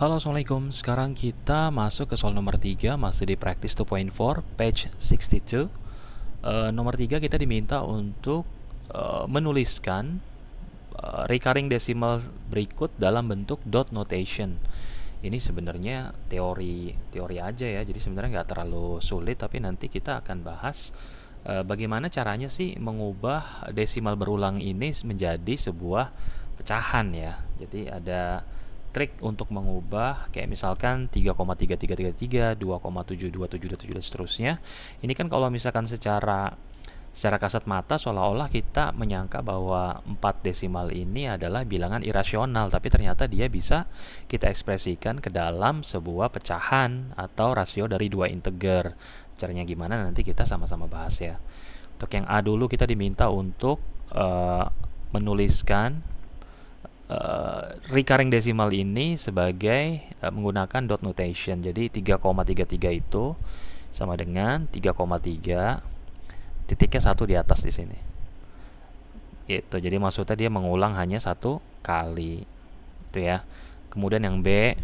Halo, Assalamualaikum. Sekarang kita masuk ke soal nomor 3, masih di practice 2.4, page 62. Nomor 3 kita diminta untuk menuliskan recurring decimal berikut dalam bentuk dot notation. Ini sebenarnya teori aja ya, jadi sebenarnya nggak terlalu sulit, tapi nanti kita akan bahas bagaimana caranya sih mengubah desimal berulang ini menjadi sebuah pecahan ya. Jadi ada trik untuk mengubah kayak misalkan 3,3333, 2,72727 dan seterusnya. Ini kan kalau misalkan secara kasat mata seolah-olah kita menyangka bahwa 4 desimal ini adalah bilangan irasional, tapi ternyata dia bisa kita ekspresikan ke dalam sebuah pecahan atau rasio dari dua integer. Caranya gimana nanti kita sama-sama bahas ya. Untuk yang A dulu kita diminta untuk menuliskan recurring decimal ini sebagai menggunakan dot notation. Jadi 3,33 itu sama dengan 3,3 titiknya satu di atas di sini. Itu jadi maksudnya dia mengulang hanya satu kali. Itu ya. Kemudian yang B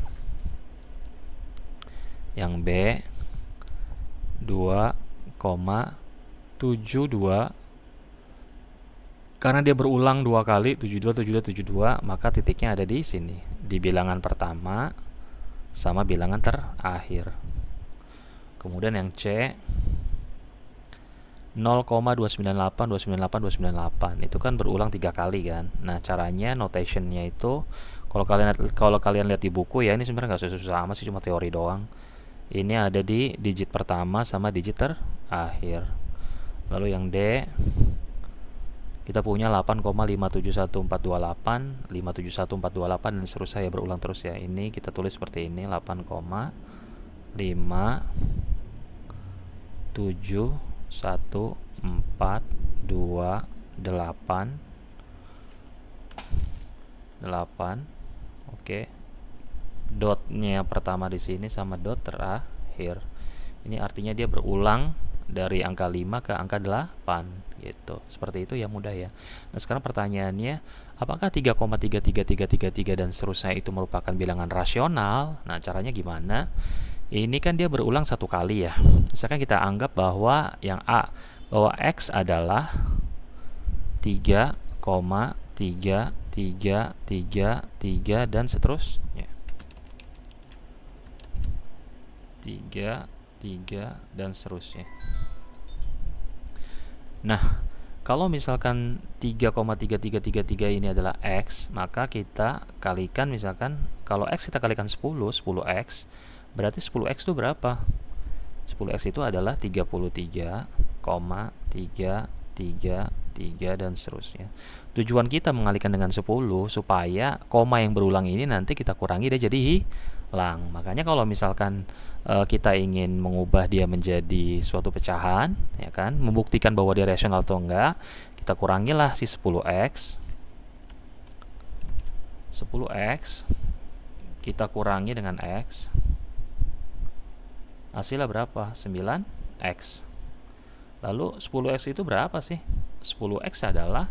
2,72, karena dia berulang dua kali 72 maka titiknya ada di sini, di bilangan pertama sama bilangan terakhir. Kemudian yang C 0,298 itu kan berulang 3 kali kan. Nah, caranya notationnya itu kalau kalian lihat di buku ya, ini sebenarnya nggak susah-susah amat sih, cuma teori doang. Ini ada di digit pertama sama digit terakhir. Lalu yang D kita punya 8,571428, 571,428 dan seterusnya ya, berulang terus ya. Ini kita tulis seperti ini, 8,5, 7, 1, 4, 2, 8. Oke. Dotnya pertama di sini sama dot terakhir. Ini artinya dia berulang dari angka 5 ke angka 8 gitu. Seperti itu ya, mudah ya. Nah, sekarang pertanyaannya, apakah 3,33333 dan seterusnya itu merupakan bilangan rasional? Nah, caranya gimana? Ini kan dia berulang satu kali ya. Misalkan kita anggap bahwa yang A, bahwa X adalah 3,3333 dan seterusnya. 3 dan seterusnya. Nah, kalau misalkan 3,3333 ini adalah X, maka kita kalikan, misalkan kalau X kita kalikan 10X, berarti 10X itu berapa? 10X itu adalah 33,333 dan seterusnya. Tujuan kita mengalihkan dengan 10 supaya koma yang berulang ini nanti kita kurangi, dia jadi hilang. Makanya kalau misalkan kita ingin mengubah dia menjadi suatu pecahan, ya kan, membuktikan bahwa dia rasional atau enggak, kita kurangilah si 10X. 10X kita kurangi dengan X. Hasilnya berapa? 9X. Lalu 10X itu berapa sih? 10X adalah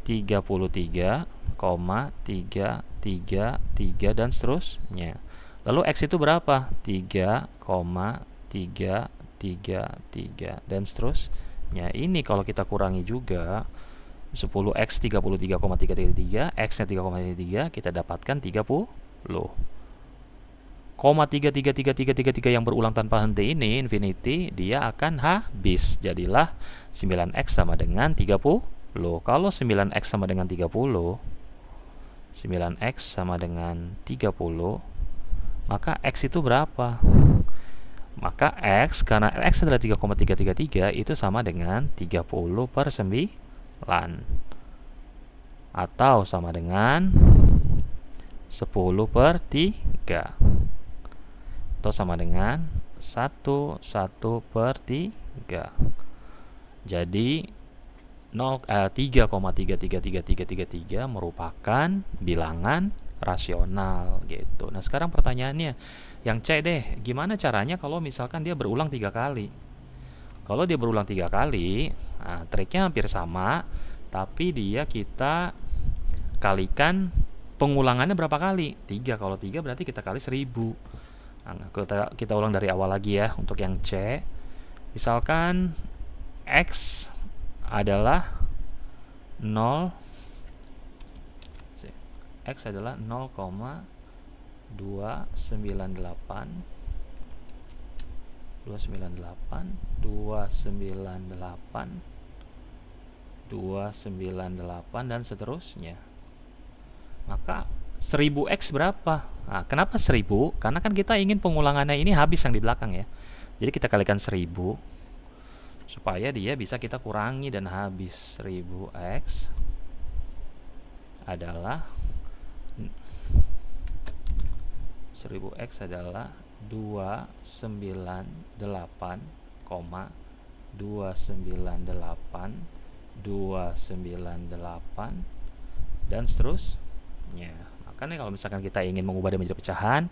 33,333 dan seterusnya. Lalu X itu berapa? 3,333 dan seterusnya. Ini kalau kita kurangi juga 10X 33,333, X-nya 3,3, kita dapatkan 30. 0,33333 yang berulang tanpa henti ini, infinity, dia akan habis. Jadilah 9X sama dengan 30. Kalau 9X sama dengan 30, 9X sama dengan 30, maka X itu berapa? Maka X, karena X adalah 3,333, itu sama dengan 30/9, atau sama dengan 10/3, atau sama dengan 1/3. Jadi 3,33333 merupakan bilangan rasional gitu. Nah, sekarang pertanyaannya yang C deh, gimana caranya kalau misalkan dia berulang 3 kali? Kalau dia berulang 3 kali, triknya hampir sama, tapi dia kita kalikan pengulangannya berapa kali? 3. Kalau 3 berarti kita kali 1000. Nah, kita ulang dari awal lagi ya untuk yang C. Misalkan X adalah 0, X adalah 0,298 dan seterusnya. Maka 1000x berapa? Nah, kenapa 1000? Karena kan kita ingin pengulangannya ini habis yang di belakang ya. Jadi kita kalikan 1000 supaya dia bisa kita kurangi dan habis. 1000x adalah 298,298 dan seterusnya. Makanya kalau misalkan kita ingin mengubah dia menjadi pecahan,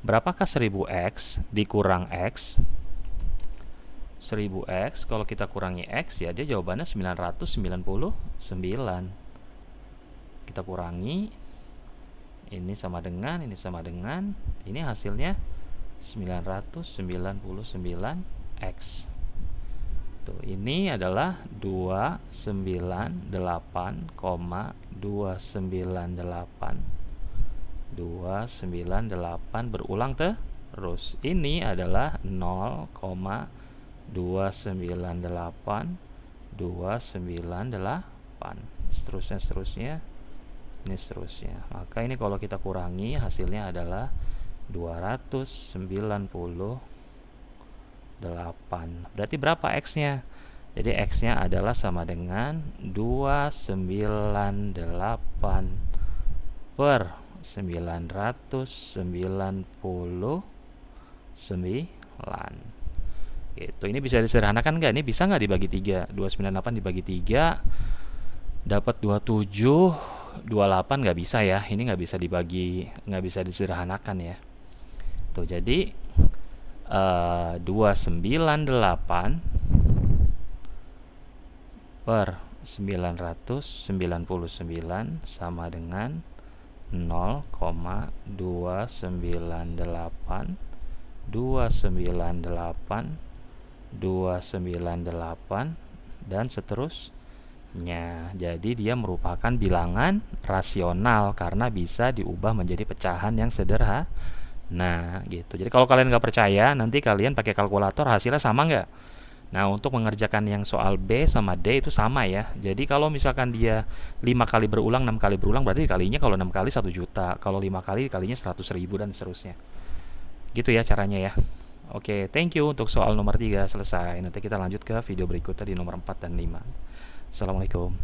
berapakah 1000x dikurang x? 1000x kalau kita kurangi x ya dia jawabannya 999. Kita kurangi, ini sama dengan, ini sama dengan, ini hasilnya 999x. Tuh, ini adalah 298,298 berulang terus. Ini adalah 0,298,298. Seterusnya. Ini seterusnya. Maka ini kalau kita kurangi hasilnya adalah 298. Berarti berapa x-nya? Jadi x-nya adalah sama dengan 298 per 999. Gitu. Ini bisa disederhanakan nggak? Ini bisa nggak dibagi 3? 298 dibagi 3 dapat 27. 28 nggak bisa ya, ini nggak bisa dibagi, nggak bisa disederhanakan ya. Tuh jadi 298 per 999 sama dengan 0,298 dan seterusnya. Jadi dia merupakan bilangan rasional karena bisa diubah menjadi pecahan yang sederhana. Nah gitu. Jadi kalau kalian nggak percaya, nanti kalian pakai kalkulator hasilnya sama nggak? Nah untuk mengerjakan yang soal B sama D itu sama ya. Jadi kalau misalkan dia 5 kali berulang, 6 kali berulang, berarti kalinya kalau 6 kali 1 juta, kalau 5 kali kalinya 100.000 dan seterusnya. Gitu ya caranya ya. Oke, thank you untuk soal nomor 3 selesai. Nanti kita lanjut ke video berikutnya di nomor 4 dan 5. Assalamualaikum.